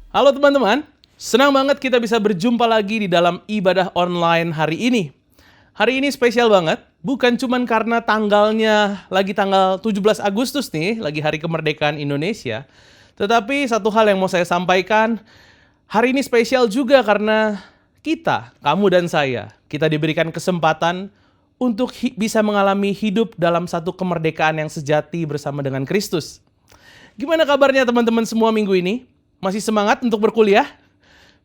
Halo teman-teman, senang banget kita bisa berjumpa lagi di dalam ibadah online hari ini. Hari ini spesial banget, bukan cuman karena tanggalnya lagi tanggal 17 Agustus nih, lagi hari kemerdekaan Indonesia. Tetapi satu hal yang mau saya sampaikan, hari ini spesial juga karena kita, kamu dan saya, kita diberikan kesempatan untuk bisa mengalami hidup dalam satu kemerdekaan yang sejati bersama dengan Kristus. Gimana kabarnya teman-teman semua minggu ini? Masih semangat untuk berkuliah?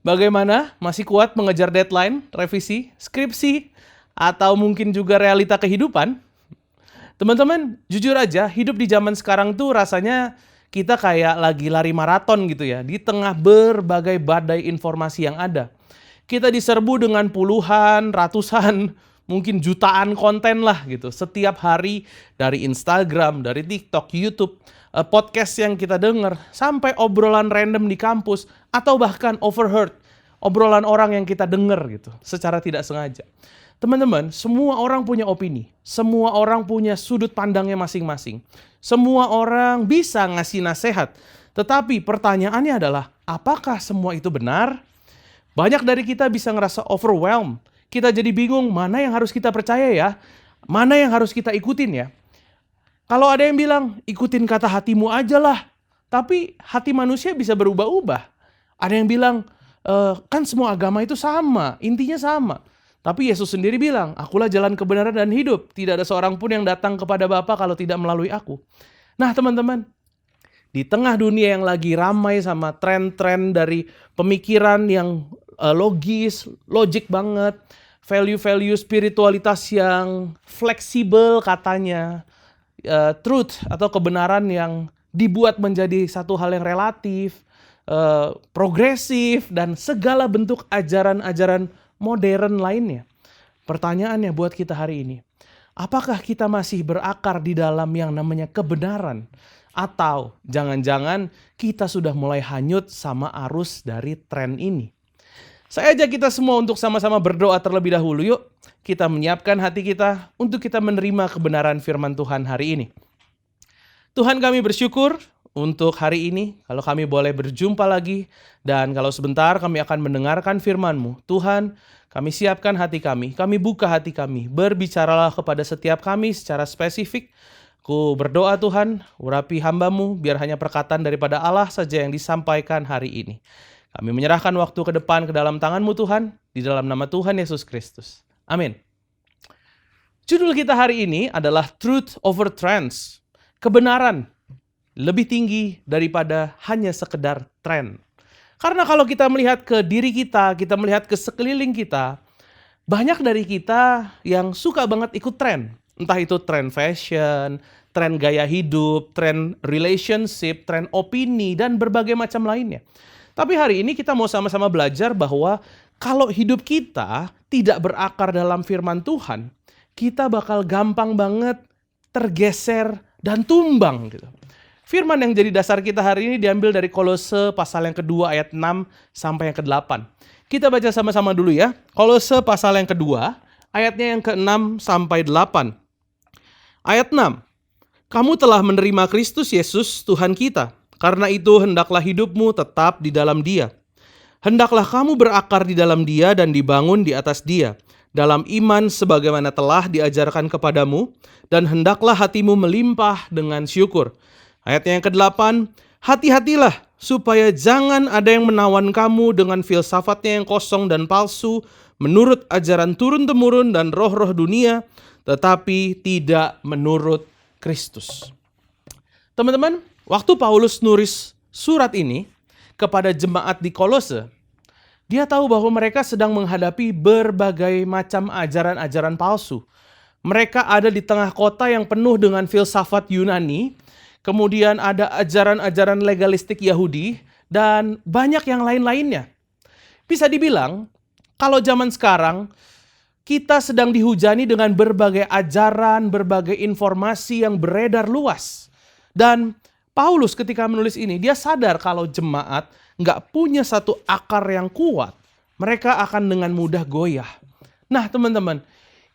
Bagaimana? Masih kuat mengejar deadline, revisi, skripsi, atau mungkin juga realita kehidupan? Teman-teman, jujur aja, hidup di zaman sekarang tuh rasanya kita kayak lagi lari maraton gitu ya, di tengah berbagai badai informasi yang ada. Kita diserbu dengan puluhan, ratusan, mungkin jutaan konten lah gitu. Setiap hari dari Instagram, dari TikTok, YouTube, podcast yang kita dengar, sampai obrolan random di kampus, atau bahkan overheard, obrolan orang yang kita dengar gitu, secara tidak sengaja. Teman-teman, semua orang punya opini, semua orang punya sudut pandangnya masing-masing. Semua orang bisa ngasih nasihat, tetapi pertanyaannya adalah, apakah semua itu benar? Banyak dari kita bisa ngerasa overwhelmed. Kita jadi bingung mana yang harus kita percaya ya, mana yang harus kita ikutin ya. Kalau ada yang bilang, ikutin kata hatimu aja lah. Tapi hati manusia bisa berubah-ubah. Ada yang bilang, kan semua agama itu sama, intinya sama. Tapi Yesus sendiri bilang, akulah jalan kebenaran dan hidup. Tidak ada seorang pun yang datang kepada Bapa kalau tidak melalui aku. Nah teman-teman, di tengah dunia yang lagi ramai sama tren-tren dari pemikiran yang logis, logik banget, value-value spiritualitas yang fleksibel katanya, truth atau kebenaran yang dibuat menjadi satu hal yang relatif, progresif, dan segala bentuk ajaran-ajaran modern lainnya. Pertanyaannya buat kita hari ini, apakah kita masih berakar di dalam yang namanya kebenaran? Atau jangan-jangan kita sudah mulai hanyut sama arus dari tren ini? Saya ajak kita semua untuk sama-sama berdoa terlebih dahulu. Yuk, kita menyiapkan hati kita untuk kita menerima kebenaran firman Tuhan hari ini. Tuhan, kami bersyukur untuk hari ini, kalau kami boleh berjumpa lagi, dan kalau sebentar kami akan mendengarkan firman-Mu. Tuhan, kami siapkan hati kami buka hati kami, berbicaralah kepada setiap kami secara spesifik. Ku berdoa Tuhan, urapi hamba-Mu, biar hanya perkataan daripada Allah saja yang disampaikan hari ini. Kami menyerahkan waktu ke depan ke dalam tangan-Mu Tuhan, di dalam nama Tuhan Yesus Kristus. Amin. Judul kita hari ini adalah Truth over Trends. Kebenaran lebih tinggi daripada hanya sekedar tren. Karena kalau kita melihat ke diri kita melihat ke sekeliling kita, banyak dari kita yang suka banget ikut tren. Entah itu tren fashion, tren gaya hidup, tren relationship, tren opini, dan berbagai macam lainnya. Tapi hari ini kita mau sama-sama belajar bahwa kalau hidup kita tidak berakar dalam firman Tuhan, kita bakal gampang banget tergeser dan tumbang gitu. Firman yang jadi dasar kita hari ini diambil dari Kolose pasal yang kedua ayat 6 sampai yang ke-8. Kita baca sama-sama dulu ya. Kolose pasal yang kedua, ayatnya yang ke-6 sampai 8. Ayat 6. Kamu telah menerima Kristus Yesus Tuhan kita. Karena itu hendaklah hidupmu tetap di dalam Dia. Hendaklah kamu berakar di dalam Dia dan dibangun di atas Dia, dalam iman sebagaimana telah diajarkan kepadamu, dan hendaklah hatimu melimpah dengan syukur. Ayatnya yang ke-8, hati-hatilah supaya jangan ada yang menawan kamu dengan filsafatnya yang kosong dan palsu, menurut ajaran turun-temurun dan roh-roh dunia, tetapi tidak menurut Kristus. Teman-teman, waktu Paulus nulis surat ini kepada jemaat di Kolose, dia tahu bahwa mereka sedang menghadapi berbagai macam ajaran-ajaran palsu. Mereka ada di tengah kota yang penuh dengan filsafat Yunani, kemudian ada ajaran-ajaran legalistik Yahudi, dan banyak yang lain-lainnya. Bisa dibilang, kalau zaman sekarang, kita sedang dihujani dengan berbagai ajaran, berbagai informasi yang beredar luas. Dan Paulus ketika menulis ini, dia sadar kalau jemaat nggak punya satu akar yang kuat, mereka akan dengan mudah goyah. Nah teman-teman,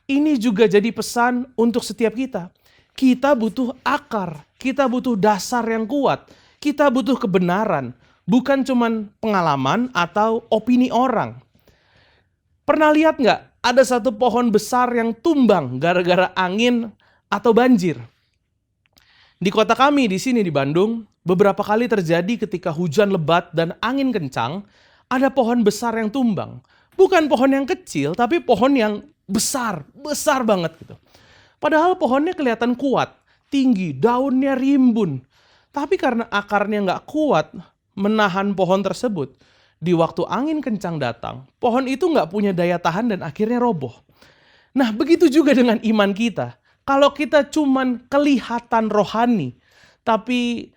ini juga jadi pesan untuk setiap kita. Kita butuh akar, kita butuh dasar yang kuat, kita butuh kebenaran. bukan cuman pengalaman atau opini orang. Pernah lihat nggak ada satu pohon besar yang tumbang gara-gara angin atau banjir? Di kota kami di sini di Bandung, beberapa kali terjadi ketika hujan lebat dan angin kencang, ada pohon besar yang tumbang. Bukan pohon yang kecil, tapi pohon yang besar, besar banget gitu. Padahal pohonnya kelihatan kuat, tinggi, daunnya rimbun. Tapi karena akarnya nggak kuat menahan pohon tersebut, di waktu angin kencang datang, pohon itu nggak punya daya tahan dan akhirnya roboh. Nah, begitu juga dengan iman kita. Kalau kita cuman kelihatan rohani, tapi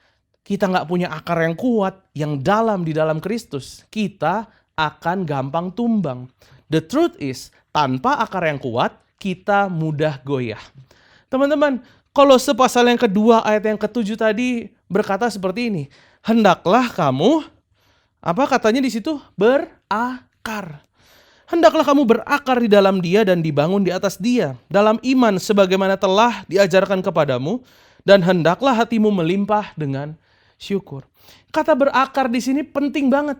kita nggak punya akar yang kuat, yang dalam di dalam Kristus, kita akan gampang tumbang. The truth is, tanpa akar yang kuat, kita mudah goyah. Teman-teman, Kolose pasal yang kedua ayat yang ke-7 tadi berkata seperti ini. Hendaklah kamu, apa katanya di situ? Berakar. Hendaklah kamu berakar di dalam Dia dan dibangun di atas Dia, dalam iman sebagaimana telah diajarkan kepadamu, dan hendaklah hatimu melimpah dengan syukur. Kata berakar di sini penting banget,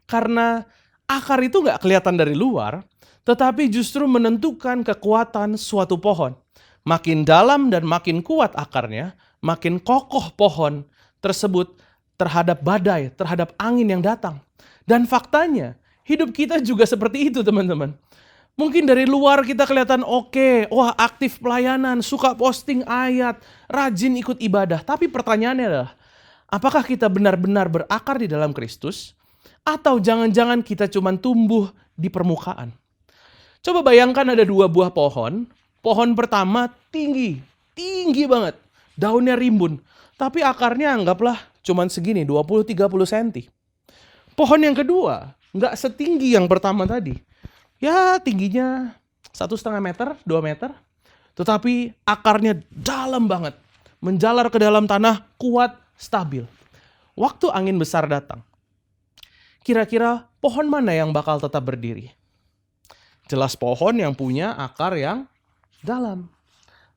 karena akar itu nggak kelihatan dari luar, tetapi justru menentukan kekuatan suatu pohon. Makin dalam dan makin kuat akarnya, makin kokoh pohon tersebut terhadap badai, terhadap angin yang datang. Dan faktanya, hidup kita juga seperti itu teman-teman. Mungkin dari luar kita kelihatan oke, wah aktif pelayanan, suka posting ayat, rajin ikut ibadah. Tapi pertanyaannya adalah, apakah kita benar-benar berakar di dalam Kristus? Atau jangan-jangan kita cuma tumbuh di permukaan? Coba bayangkan ada dua buah pohon. Pohon pertama tinggi banget. Daunnya rimbun. Tapi akarnya anggaplah cuma segini, 20-30 cm. Pohon yang kedua nggak setinggi yang pertama tadi. Ya tingginya 1,5 meter, 2 meter. Tetapi akarnya dalam banget. Menjalar ke dalam tanah, kuat, stabil. Waktu angin besar datang, kira-kira pohon mana yang bakal tetap berdiri? Jelas pohon yang punya akar yang dalam.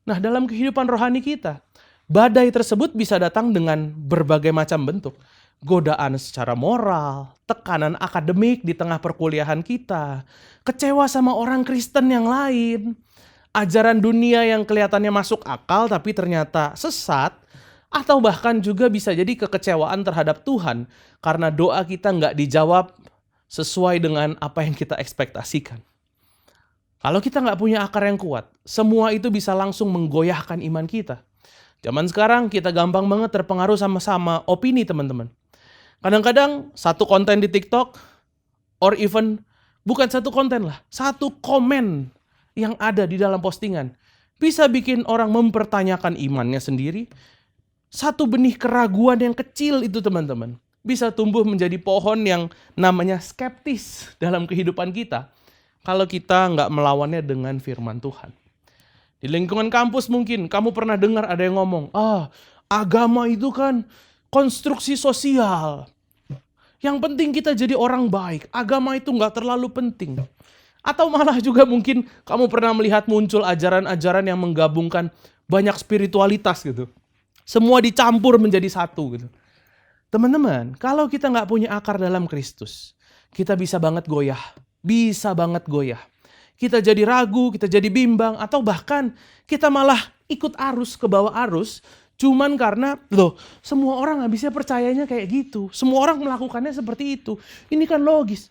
Nah, dalam kehidupan rohani kita, badai tersebut bisa datang dengan berbagai macam bentuk. Godaan secara moral, tekanan akademik di tengah perkuliahan kita, kecewa sama orang Kristen yang lain, ajaran dunia yang kelihatannya masuk akal tapi ternyata sesat, atau bahkan juga bisa jadi kekecewaan terhadap Tuhan karena doa kita nggak dijawab sesuai dengan apa yang kita ekspektasikan. Kalau kita nggak punya akar yang kuat, semua itu bisa langsung menggoyahkan iman kita. Zaman sekarang kita gampang banget terpengaruh sama opini teman-teman. Kadang-kadang satu konten di TikTok, or even bukan satu konten lah, satu komen yang ada di dalam postingan bisa bikin orang mempertanyakan imannya sendiri. Satu benih keraguan yang kecil itu teman-teman bisa tumbuh menjadi pohon yang namanya skeptis dalam kehidupan kita. Kalau kita nggak melawannya dengan firman Tuhan. Di lingkungan kampus mungkin kamu pernah dengar ada yang ngomong, agama itu kan konstruksi sosial. Yang penting kita jadi orang baik. Agama itu nggak terlalu penting. Atau malah juga mungkin kamu pernah melihat muncul ajaran-ajaran yang menggabungkan banyak spiritualitas gitu. Semua dicampur menjadi satu gitu. Teman-teman, kalau kita nggak punya akar dalam Kristus, kita bisa banget goyah. Bisa banget goyah. Kita jadi ragu, kita jadi bimbang, atau bahkan kita malah ikut arus, ke bawah arus, cuman karena, semua orang nggak bisa percayanya kayak gitu. Semua orang melakukannya seperti itu. Ini kan logis.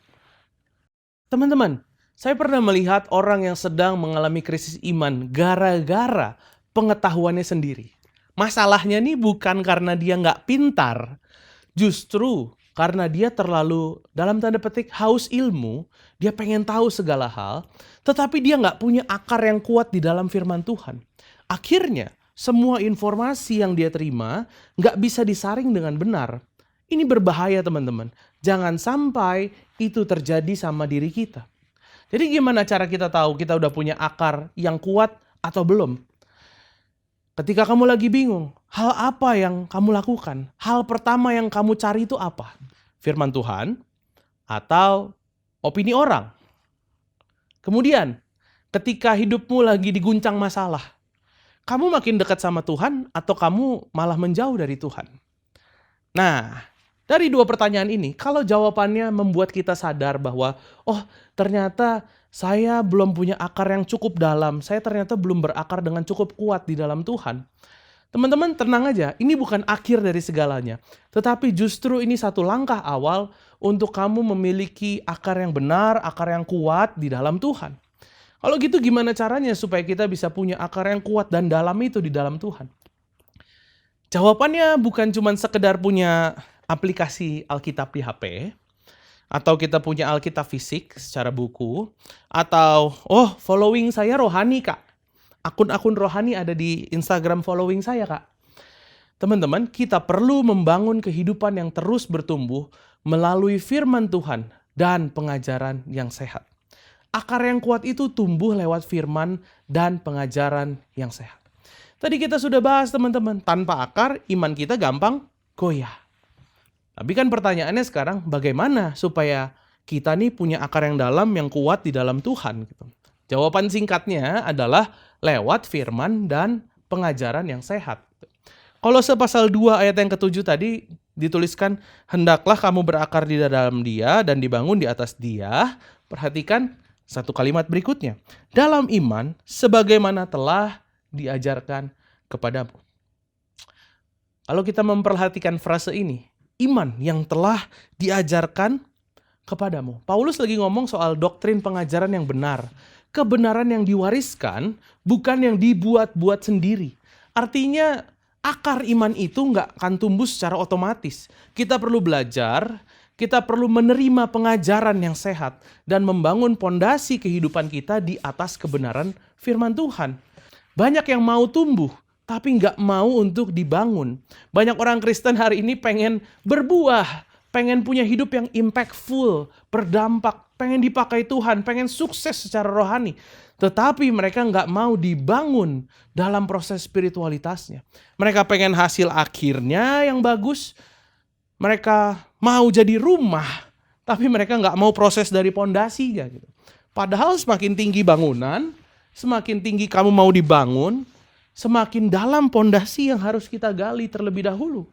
Teman-teman, saya pernah melihat orang yang sedang mengalami krisis iman gara-gara pengetahuannya sendiri. Masalahnya nih bukan karena dia nggak pintar, justru karena dia terlalu, dalam tanda petik, haus ilmu, dia pengen tahu segala hal, tetapi dia nggak punya akar yang kuat di dalam firman Tuhan. Akhirnya, semua informasi yang dia terima nggak bisa disaring dengan benar. Ini berbahaya teman-teman. Jangan sampai itu terjadi sama diri kita. Jadi gimana cara kita tahu kita udah punya akar yang kuat atau belum? Ketika kamu lagi bingung, hal apa yang kamu lakukan? Hal pertama yang kamu cari itu apa? Firman Tuhan atau opini orang? Kemudian, ketika hidupmu lagi diguncang masalah, kamu makin dekat sama Tuhan atau kamu malah menjauh dari Tuhan? Nah, Dari dua pertanyaan ini, kalau jawabannya membuat kita sadar bahwa, oh ternyata saya belum punya akar yang cukup dalam, saya ternyata belum berakar dengan cukup kuat di dalam Tuhan. Teman-teman tenang aja, ini bukan akhir dari segalanya. Tetapi justru ini satu langkah awal untuk kamu memiliki akar yang benar, akar yang kuat di dalam Tuhan. Kalau gitu gimana caranya supaya kita bisa punya akar yang kuat dan dalam itu di dalam Tuhan? Jawabannya bukan cuma sekedar punya aplikasi Alkitab di HP, atau kita punya Alkitab fisik secara buku, atau following saya rohani kak. Akun-akun rohani ada di Instagram following saya kak. Teman-teman, kita perlu membangun kehidupan yang terus bertumbuh melalui firman Tuhan dan pengajaran yang sehat. Akar yang kuat itu tumbuh lewat firman dan pengajaran yang sehat. Tadi kita sudah bahas teman-teman, tanpa akar iman kita gampang goyah. Tapi kan pertanyaannya sekarang bagaimana supaya kita nih punya akar yang dalam, yang kuat di dalam Tuhan gitu. Jawaban singkatnya adalah lewat firman dan pengajaran yang sehat. Kolose pasal 2 ayat yang ke-7 tadi dituliskan, hendaklah kamu berakar di dalam Dia dan dibangun di atas Dia. Perhatikan satu kalimat berikutnya. Dalam iman sebagaimana telah diajarkan kepadamu. Kalau kita memperhatikan frase ini, iman yang telah diajarkan kepadamu. Paulus lagi ngomong soal doktrin pengajaran yang benar. Kebenaran yang diwariskan, bukan yang dibuat-buat sendiri. Artinya akar iman itu nggak akan tumbuh secara otomatis. Kita perlu belajar, kita perlu menerima pengajaran yang sehat, dan membangun pondasi kehidupan kita di atas kebenaran firman Tuhan. Banyak yang mau tumbuh, tapi nggak mau untuk dibangun. Banyak orang Kristen hari ini pengen berbuah, pengen punya hidup yang impactful, berdampak, pengen dipakai Tuhan, pengen sukses secara rohani. Tetapi mereka nggak mau dibangun dalam proses spiritualitasnya. Mereka pengen hasil akhirnya yang bagus, mereka mau jadi rumah, tapi mereka nggak mau proses dari pondasinya gitu. Padahal semakin tinggi bangunan, semakin tinggi kamu mau dibangun, semakin dalam pondasi yang harus kita gali terlebih dahulu.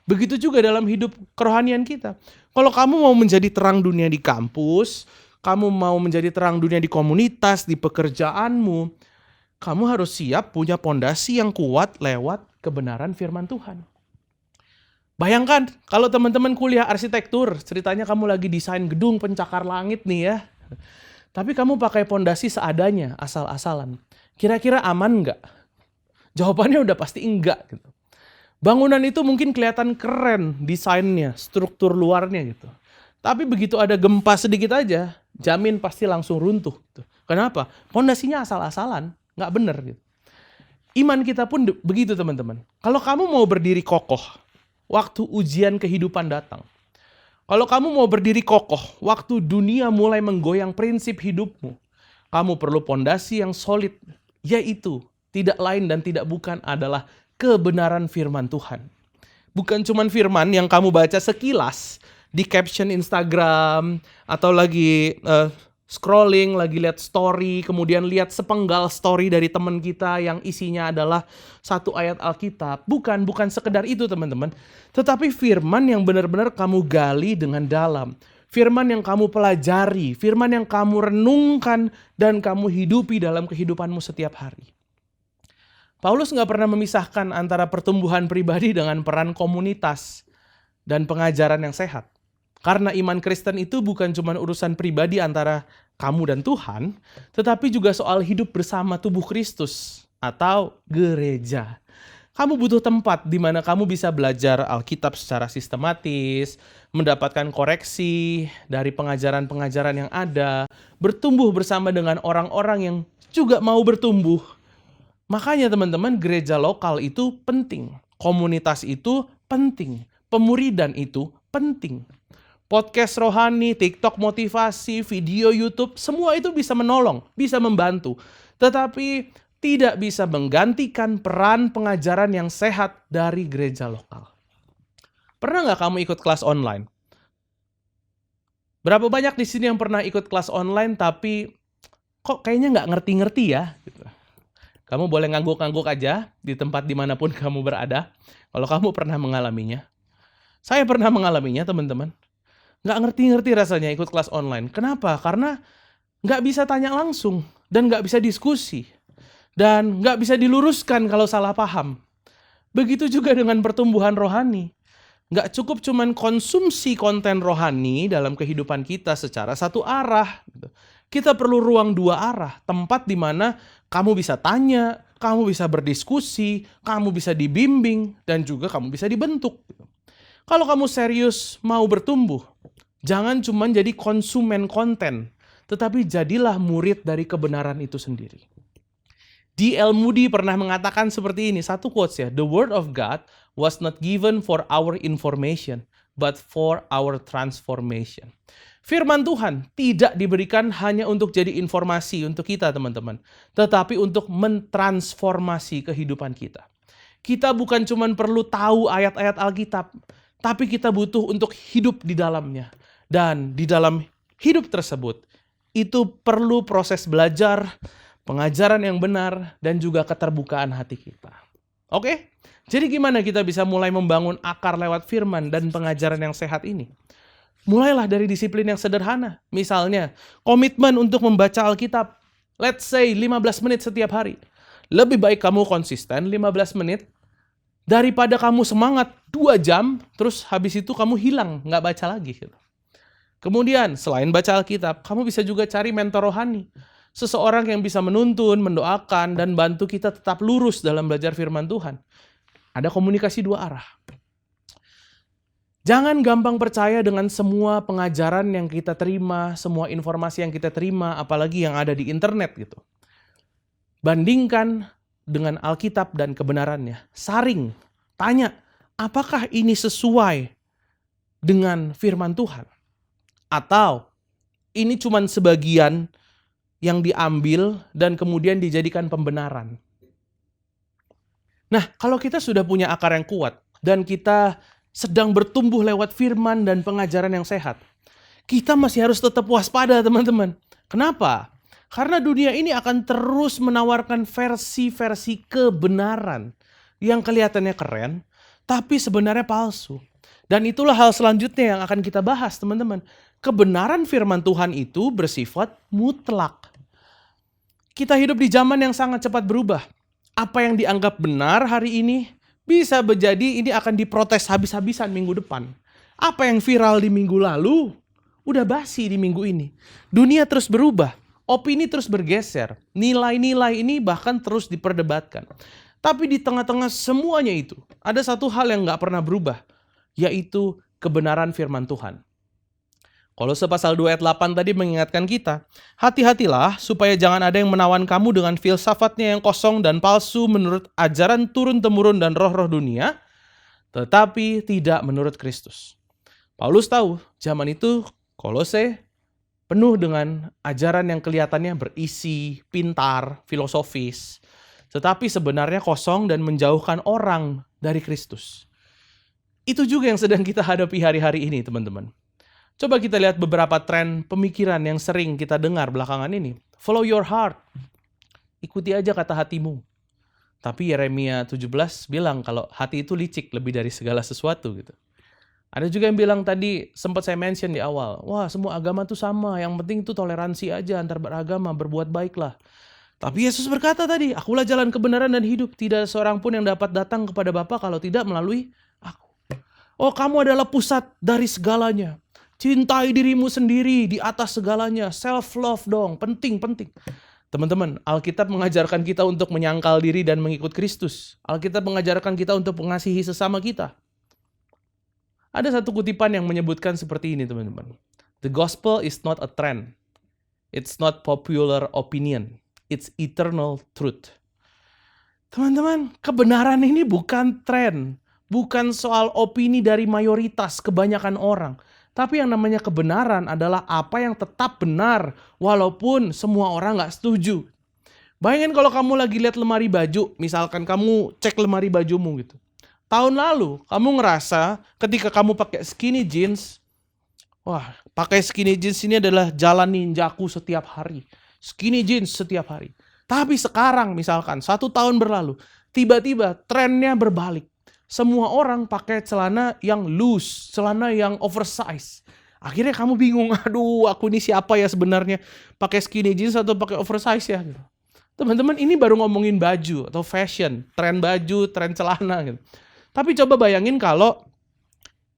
Begitu juga dalam hidup kerohanian kita. Kalau kamu mau menjadi terang dunia di kampus, kamu mau menjadi terang dunia di komunitas, di pekerjaanmu, kamu harus siap punya pondasi yang kuat lewat kebenaran firman Tuhan. Bayangkan kalau teman-teman kuliah arsitektur, ceritanya kamu lagi desain gedung pencakar langit nih ya. Tapi kamu pakai pondasi seadanya, asal-asalan. Kira-kira aman nggak? Jawabannya udah pasti enggak gitu. Bangunan itu mungkin kelihatan keren desainnya, struktur luarnya gitu. Tapi begitu ada gempa sedikit aja, jamin pasti langsung runtuh. Gitu. Kenapa? Pondasinya asal-asalan, nggak bener gitu. Iman kita pun begitu teman-teman. Kalau kamu mau berdiri kokoh, waktu ujian kehidupan datang. Kalau kamu mau berdiri kokoh, waktu dunia mulai menggoyang prinsip hidupmu, kamu perlu pondasi yang solid, yaitu tidak lain dan tidak bukan adalah kebenaran firman Tuhan. Bukan cuman firman yang kamu baca sekilas di caption Instagram, atau lagi scrolling, lagi lihat story, kemudian lihat sepenggal story dari teman kita yang isinya adalah satu ayat Alkitab. Bukan sekedar itu teman-teman. Tetapi firman yang benar-benar kamu gali dengan dalam. Firman yang kamu pelajari, firman yang kamu renungkan dan kamu hidupi dalam kehidupanmu setiap hari. Paulus nggak pernah memisahkan antara pertumbuhan pribadi dengan peran komunitas dan pengajaran yang sehat. Karena iman Kristen itu bukan cuma urusan pribadi antara kamu dan Tuhan, tetapi juga soal hidup bersama tubuh Kristus atau gereja. Kamu butuh tempat di mana kamu bisa belajar Alkitab secara sistematis, mendapatkan koreksi dari pengajaran-pengajaran yang ada, bertumbuh bersama dengan orang-orang yang juga mau bertumbuh. Makanya teman-teman, gereja lokal itu penting, komunitas itu penting, pemuridan itu penting. Podcast rohani, TikTok motivasi, video YouTube, semua itu bisa menolong, bisa membantu. Tetapi tidak bisa menggantikan peran pengajaran yang sehat dari gereja lokal. Pernah nggak kamu ikut kelas online? Berapa banyak di sini yang pernah ikut kelas online tapi kok kayaknya nggak ngerti-ngerti ya? Gitu. Kamu boleh ngangguk-ngangguk aja di tempat dimanapun kamu berada, kalau kamu pernah mengalaminya. Saya pernah mengalaminya teman-teman. Nggak ngerti-ngerti rasanya ikut kelas online. Kenapa? Karena nggak bisa tanya langsung dan nggak bisa diskusi. Dan nggak bisa diluruskan kalau salah paham. Begitu juga dengan pertumbuhan rohani. Nggak cukup cuman konsumsi konten rohani dalam kehidupan kita secara satu arah. Kita perlu ruang dua arah, tempat di mana kamu bisa tanya, kamu bisa berdiskusi, kamu bisa dibimbing, dan juga kamu bisa dibentuk. Kalau kamu serius mau bertumbuh, jangan cuman jadi konsumen konten, tetapi jadilah murid dari kebenaran itu sendiri. D.L. Moody pernah mengatakan seperti ini, satu quotes ya, "The word of God was not given for our information, but for our transformation." Firman Tuhan tidak diberikan hanya untuk jadi informasi untuk kita teman-teman, tetapi untuk mentransformasi kehidupan kita. Kita bukan cuma perlu tahu ayat-ayat Alkitab, tapi kita butuh untuk hidup di dalamnya. Dan di dalam hidup tersebut, itu perlu proses belajar, pengajaran yang benar, dan juga keterbukaan hati kita. Oke? Jadi gimana kita bisa mulai membangun akar lewat firman dan pengajaran yang sehat ini? Mulailah dari disiplin yang sederhana. Misalnya, komitmen untuk membaca Alkitab. Let's say 15 menit setiap hari. Lebih baik kamu konsisten 15 menit daripada kamu semangat 2 jam, terus habis itu kamu hilang, nggak baca lagi. Kemudian, selain baca Alkitab, kamu bisa juga cari mentor rohani. Seseorang yang bisa menuntun, mendoakan, dan bantu kita tetap lurus dalam belajar firman Tuhan. Ada komunikasi dua arah. Jangan gampang percaya dengan semua pengajaran yang kita terima, semua informasi yang kita terima, apalagi yang ada di internet gitu. Bandingkan dengan Alkitab dan kebenarannya. Saring, tanya, apakah ini sesuai dengan firman Tuhan? Atau ini cuma sebagian yang diambil dan kemudian dijadikan pembenaran. Nah, kalau kita sudah punya akar yang kuat dan kita sedang bertumbuh lewat firman dan pengajaran yang sehat, kita masih harus tetap waspada teman-teman. Kenapa? Karena dunia ini akan terus menawarkan versi-versi kebenaran yang kelihatannya keren, tapi sebenarnya palsu. Dan itulah hal selanjutnya yang akan kita bahas teman-teman. Kebenaran firman Tuhan itu bersifat mutlak. Kita hidup di zaman yang sangat cepat berubah. Apa yang dianggap benar hari ini bisa menjadi ini akan diprotes habis-habisan minggu depan. Apa yang viral di minggu lalu udah basi di minggu ini. Dunia terus berubah, opini terus bergeser, nilai-nilai ini bahkan terus diperdebatkan. Tapi di tengah-tengah semuanya itu ada satu hal yang gak pernah berubah, yaitu kebenaran firman Tuhan. Kolose pasal 2 ayat 8 tadi mengingatkan kita, hati-hatilah supaya jangan ada yang menawan kamu dengan filsafatnya yang kosong dan palsu menurut ajaran turun-temurun dan roh-roh dunia, tetapi tidak menurut Kristus. Paulus tahu zaman itu Kolose penuh dengan ajaran yang kelihatannya berisi, pintar, filosofis, tetapi sebenarnya kosong dan menjauhkan orang dari Kristus. Itu juga yang sedang kita hadapi hari-hari ini teman-teman. Coba kita lihat beberapa tren pemikiran yang sering kita dengar belakangan ini. Follow your heart. Ikuti aja kata hatimu. Tapi Yeremia 17 bilang kalau hati itu licik lebih dari segala sesuatu gitu. Ada juga yang bilang tadi, sempat saya mention di awal, wah semua agama tuh sama, yang penting tuh toleransi aja antar beragama, berbuat baiklah. Tapi Yesus berkata tadi, akulah jalan kebenaran dan hidup. Tidak seorang pun yang dapat datang kepada Bapa kalau tidak melalui aku. Oh, kamu adalah pusat dari segalanya. Cintai dirimu sendiri di atas segalanya. Self-love dong, penting. Teman-teman, Alkitab mengajarkan kita untuk menyangkal diri dan mengikut Kristus. Alkitab mengajarkan kita untuk mengasihi sesama kita. Ada satu kutipan yang menyebutkan seperti ini, teman-teman. The gospel is not a trend. It's not popular opinion. It's eternal truth. Teman-teman, kebenaran ini bukan tren. Bukan soal opini dari mayoritas kebanyakan orang. Tapi yang namanya kebenaran adalah apa yang tetap benar, walaupun semua orang gak setuju. Bayangin kalau kamu lagi lihat lemari baju, misalkan kamu cek lemari bajumu gitu. Tahun lalu, kamu ngerasa ketika kamu pakai skinny jeans, wah, pakai skinny jeans ini adalah jalan ninjaku setiap hari. Skinny jeans setiap hari. Tapi sekarang misalkan, 1 tahun berlalu, tiba-tiba trennya berbalik. semua orang pakai celana yang loose, celana yang oversize. Akhirnya kamu bingung, aduh aku ini siapa ya sebenarnya? Pakai skinny jeans atau pakai oversize ya? Gitu. Teman-teman, ini baru ngomongin baju atau fashion, tren baju, tren celana gitu. Tapi coba bayangin kalau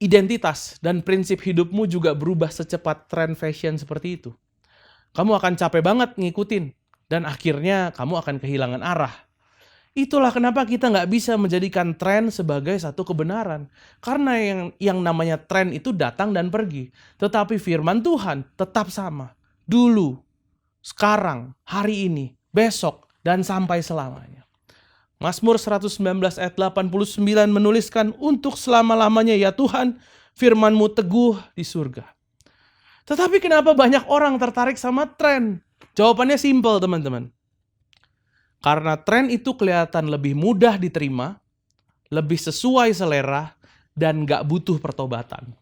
identitas dan prinsip hidupmu juga berubah secepat tren fashion seperti itu. Kamu akan capek banget ngikutin dan akhirnya kamu akan kehilangan arah. Itulah kenapa kita nggak bisa menjadikan tren sebagai satu kebenaran. Karena yang namanya tren itu datang dan pergi. Tetapi firman Tuhan tetap sama. Dulu, sekarang, hari ini, besok, dan sampai selamanya. Mazmur 119 ayat 89 menuliskan, untuk selama-lamanya ya Tuhan, firman-Mu teguh di surga. Tetapi kenapa banyak orang tertarik sama tren? Jawabannya simpel teman-teman. Karena tren itu kelihatan lebih mudah diterima, lebih sesuai selera, dan gak butuh pertobatan.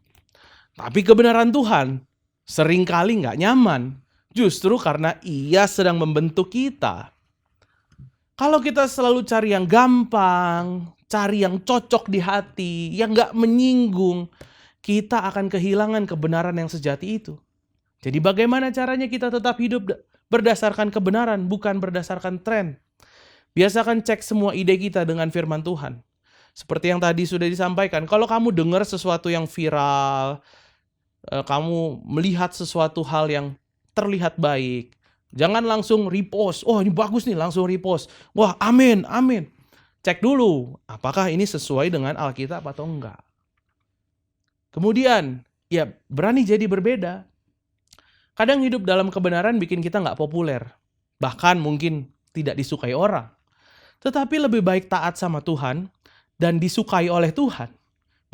Tapi kebenaran Tuhan seringkali gak nyaman, justru karena Ia sedang membentuk kita. Kalau kita selalu cari yang gampang, cari yang cocok di hati, yang gak menyinggung, kita akan kehilangan kebenaran yang sejati itu. Jadi bagaimana caranya kita tetap hidup berdasarkan kebenaran, bukan berdasarkan tren? Biasakan cek semua ide kita dengan firman Tuhan. Seperti yang tadi sudah disampaikan, kalau kamu dengar sesuatu yang viral, kamu melihat sesuatu hal yang terlihat baik, jangan langsung repost. Oh ini bagus nih, langsung repost. Wah amin, amin. Cek dulu, apakah ini sesuai dengan Alkitab atau enggak. Kemudian, ya berani jadi berbeda. Kadang hidup dalam kebenaran bikin kita nggak populer. Bahkan mungkin tidak disukai orang. Tetapi lebih baik taat sama Tuhan dan disukai oleh Tuhan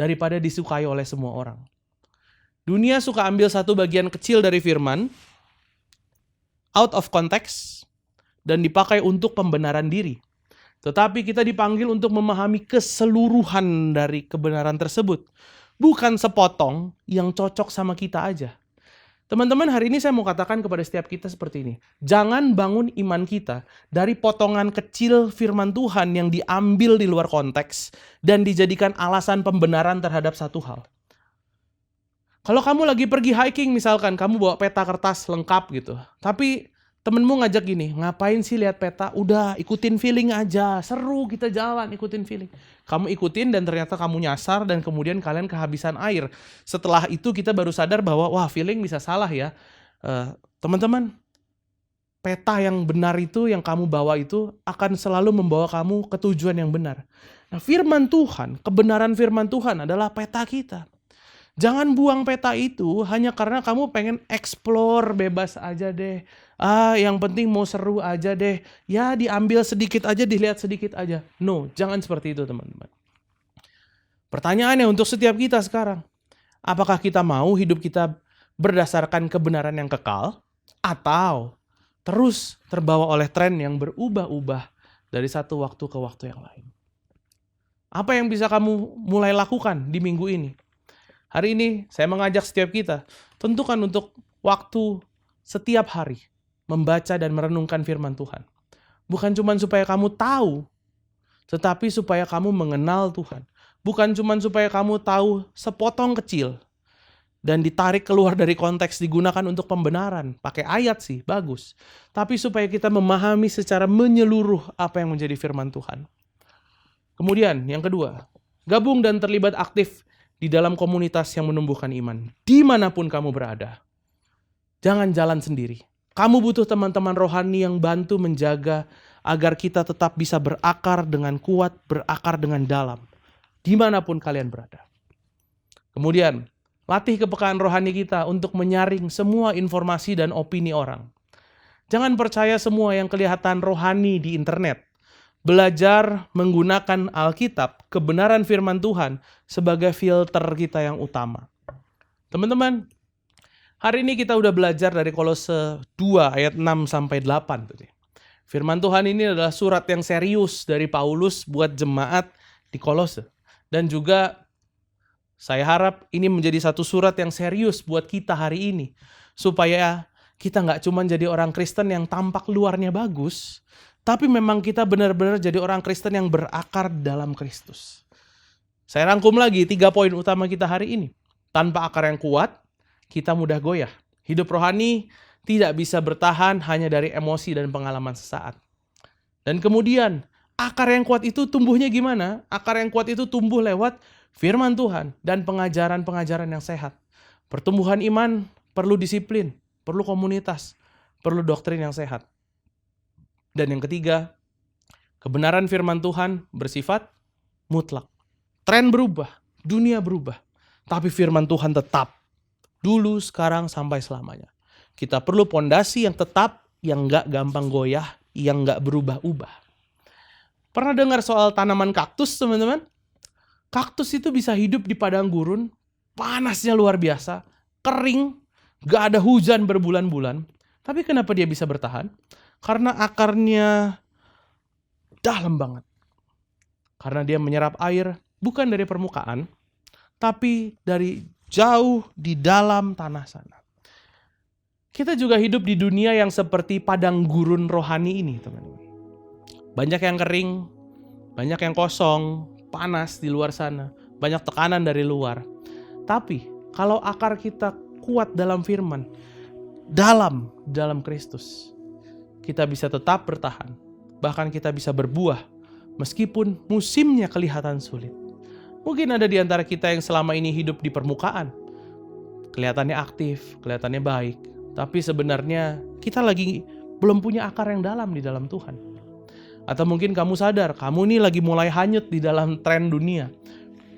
daripada disukai oleh semua orang. Dunia suka ambil satu bagian kecil dari firman, out of context, dan dipakai untuk pembenaran diri. Tetapi kita dipanggil untuk memahami keseluruhan dari kebenaran tersebut. Bukan sepotong yang cocok sama kita aja. Teman-teman, hari ini saya mau katakan kepada setiap kita seperti ini. Jangan bangun iman kita dari potongan kecil firman Tuhan yang diambil di luar konteks dan dijadikan alasan pembenaran terhadap satu hal. Kalau kamu lagi pergi hiking misalkan, kamu bawa peta kertas lengkap gitu. Tapi temenmu ngajak gini, ngapain sih lihat peta? Udah ikutin feeling aja, seru kita jalan ikutin feeling. Kamu ikutin dan ternyata kamu nyasar dan kemudian kalian kehabisan air. Setelah itu kita baru sadar bahwa wah feeling bisa salah ya. Teman-teman, peta yang benar itu yang kamu bawa itu akan selalu membawa kamu ke tujuan yang benar. Nah firman Tuhan, kebenaran firman Tuhan adalah peta kita. Jangan buang peta itu hanya karena kamu pengen explore bebas aja deh. Yang penting mau seru aja deh. Ya diambil sedikit aja, dilihat sedikit aja. No, jangan seperti itu teman-teman. Pertanyaannya untuk setiap kita sekarang. Apakah kita mau hidup kita berdasarkan kebenaran yang kekal? Atau terus terbawa oleh tren yang berubah-ubah dari satu waktu ke waktu yang lain? Apa yang bisa kamu mulai lakukan di minggu ini? Hari ini saya mengajak setiap kita, tentukan untuk waktu setiap hari membaca dan merenungkan firman Tuhan. Bukan cuma supaya kamu tahu, tetapi supaya kamu mengenal Tuhan. Bukan cuma supaya kamu tahu sepotong kecil dan ditarik keluar dari konteks digunakan untuk pembenaran. Pakai ayat sih, bagus. Tapi supaya kita memahami secara menyeluruh apa yang menjadi firman Tuhan. Kemudian yang kedua, gabung dan terlibat aktif di dalam komunitas yang menumbuhkan iman. Dimanapun kamu berada. Jangan jalan sendiri. Kamu butuh teman-teman rohani yang bantu menjaga agar kita tetap bisa berakar dengan kuat, berakar dengan dalam. Dimanapun kalian berada. Kemudian, latih kepekaan rohani kita untuk menyaring semua informasi dan opini orang. Jangan percaya semua yang kelihatan rohani di internet. Belajar menggunakan Alkitab, kebenaran firman Tuhan sebagai filter kita yang utama. Teman-teman, hari ini kita udah belajar dari Kolose 2 ayat 6-8. Firman Tuhan ini adalah surat yang serius dari Paulus buat jemaat di Kolose. Dan juga saya harap ini menjadi satu surat yang serius buat kita hari ini. Supaya kita nggak cuma jadi orang Kristen yang tampak luarnya bagus, tapi memang kita benar-benar jadi orang Kristen yang berakar dalam Kristus. Saya rangkum lagi 3 poin utama kita hari ini. Tanpa akar yang kuat, kita mudah goyah. Hidup rohani tidak bisa bertahan hanya dari emosi dan pengalaman sesaat. Dan kemudian, akar yang kuat itu tumbuhnya gimana? Akar yang kuat itu tumbuh lewat firman Tuhan dan pengajaran-pengajaran yang sehat. Pertumbuhan iman perlu disiplin, perlu komunitas, perlu doktrin yang sehat. Dan yang ketiga, kebenaran firman Tuhan bersifat mutlak. Tren berubah, dunia berubah, tapi firman Tuhan tetap. Dulu, sekarang, sampai selamanya. Kita perlu pondasi yang tetap, yang gak gampang goyah, yang gak berubah-ubah. Pernah dengar soal tanaman kaktus, teman-teman? Kaktus itu bisa hidup di padang gurun, panasnya luar biasa, kering, gak ada hujan berbulan-bulan. Tapi kenapa dia bisa bertahan? Karena akarnya dalam banget. Karena dia menyerap air bukan dari permukaan, tapi dari jauh di dalam tanah sana. Kita juga hidup di dunia yang seperti padang gurun rohani ini, teman-teman. Banyak yang kering, banyak yang kosong, panas di luar sana, banyak tekanan dari luar. Tapi kalau akar kita kuat dalam firman, dalam Kristus, kita bisa tetap bertahan. Bahkan kita bisa berbuah meskipun musimnya kelihatan sulit. Mungkin ada di antara kita yang selama ini hidup di permukaan. Kelihatannya aktif, kelihatannya baik. Tapi sebenarnya kita lagi belum punya akar yang dalam di dalam Tuhan. Atau mungkin kamu sadar, kamu ini lagi mulai hanyut di dalam tren dunia.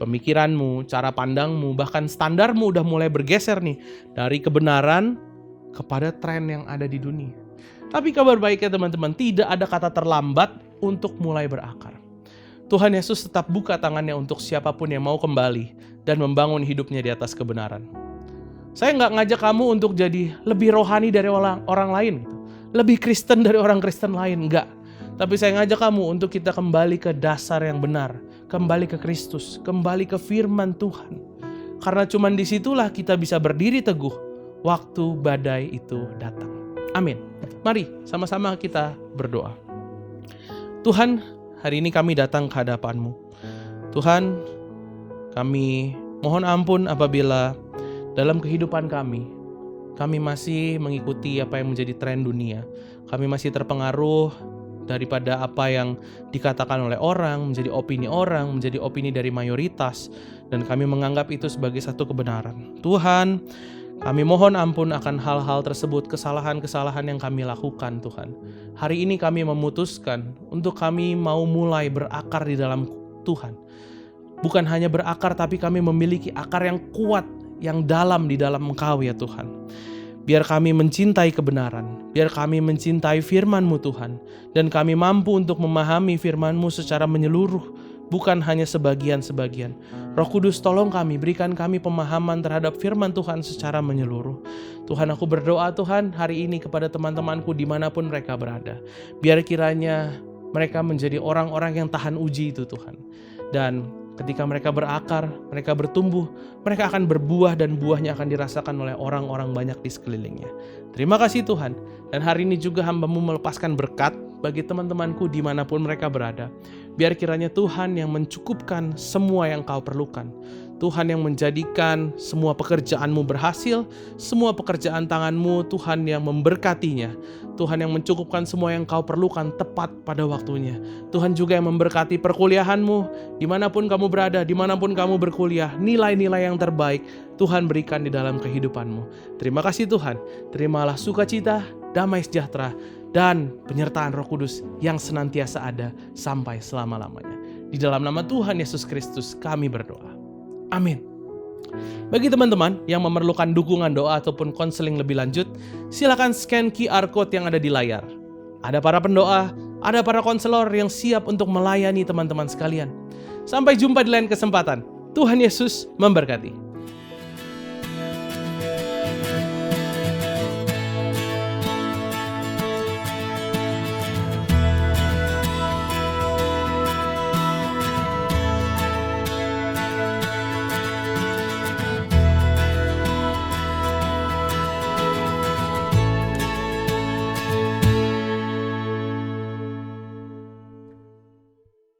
Pemikiranmu, cara pandangmu, bahkan standarmu udah mulai bergeser nih. Dari kebenaran kepada tren yang ada di dunia. Tapi kabar baiknya teman-teman, tidak ada kata terlambat untuk mulai berakar. Tuhan Yesus tetap buka tangannya untuk siapapun yang mau kembali dan membangun hidupnya di atas kebenaran. Saya nggak ngajak kamu untuk jadi lebih rohani dari orang lain, lebih Kristen dari orang Kristen lain, enggak. Tapi saya ngajak kamu untuk kita kembali ke dasar yang benar, kembali ke Kristus, kembali ke firman Tuhan. Karena cuma disitulah kita bisa berdiri teguh waktu badai itu datang. Amin. Mari sama-sama kita berdoa. Tuhan, hari ini kami datang ke hadapan-Mu. Tuhan, kami mohon ampun apabila dalam kehidupan kami masih mengikuti apa yang menjadi tren dunia. Kami masih terpengaruh daripada apa yang dikatakan oleh orang, menjadi opini dari mayoritas, dan kami menganggap itu sebagai satu kebenaran. Tuhan, kami mohon ampun akan hal-hal tersebut, kesalahan-kesalahan yang kami lakukan, Tuhan. Hari ini kami memutuskan untuk kami mau mulai berakar di dalam Tuhan. Bukan hanya berakar, tapi kami memiliki akar yang kuat, yang dalam di dalam Engkau ya Tuhan. Biar kami mencintai kebenaran, biar kami mencintai firman-Mu Tuhan, dan kami mampu untuk memahami firman-Mu secara menyeluruh, bukan hanya sebagian-sebagian. Roh Kudus, tolong kami, berikan kami pemahaman terhadap firman Tuhan secara menyeluruh. Tuhan, aku berdoa Tuhan hari ini kepada teman-temanku dimanapun mereka berada. Biar kiranya mereka menjadi orang-orang yang tahan uji itu Tuhan. Dan ketika mereka berakar, mereka bertumbuh, mereka akan berbuah dan buahnya akan dirasakan oleh orang-orang banyak di sekelilingnya. Terima kasih Tuhan. Dan hari ini juga hamba-Mu melepaskan berkat bagi teman-temanku dimanapun mereka berada. Biar kiranya Tuhan yang mencukupkan semua yang Kau perlukan. Tuhan yang menjadikan semua pekerjaan-Mu berhasil, semua pekerjaan tangan-Mu Tuhan yang memberkatinya. Tuhan yang mencukupkan semua yang Kau perlukan tepat pada waktunya. Tuhan juga yang memberkati perkuliahan-Mu, dimanapun kamu berada, dimanapun kamu berkuliah, nilai-nilai yang terbaik Tuhan berikan di dalam kehidupan-Mu. Terima kasih Tuhan, terimalah sukacita, damai sejahtera, dan penyertaan Roh Kudus yang senantiasa ada sampai selama-lamanya. Di dalam nama Tuhan Yesus Kristus kami berdoa. Amin. Bagi teman-teman yang memerlukan dukungan doa ataupun konseling lebih lanjut, silakan scan QR Code yang ada di layar. Ada para pendoa, ada para konselor yang siap untuk melayani teman-teman sekalian. Sampai jumpa di lain kesempatan. Tuhan Yesus memberkati.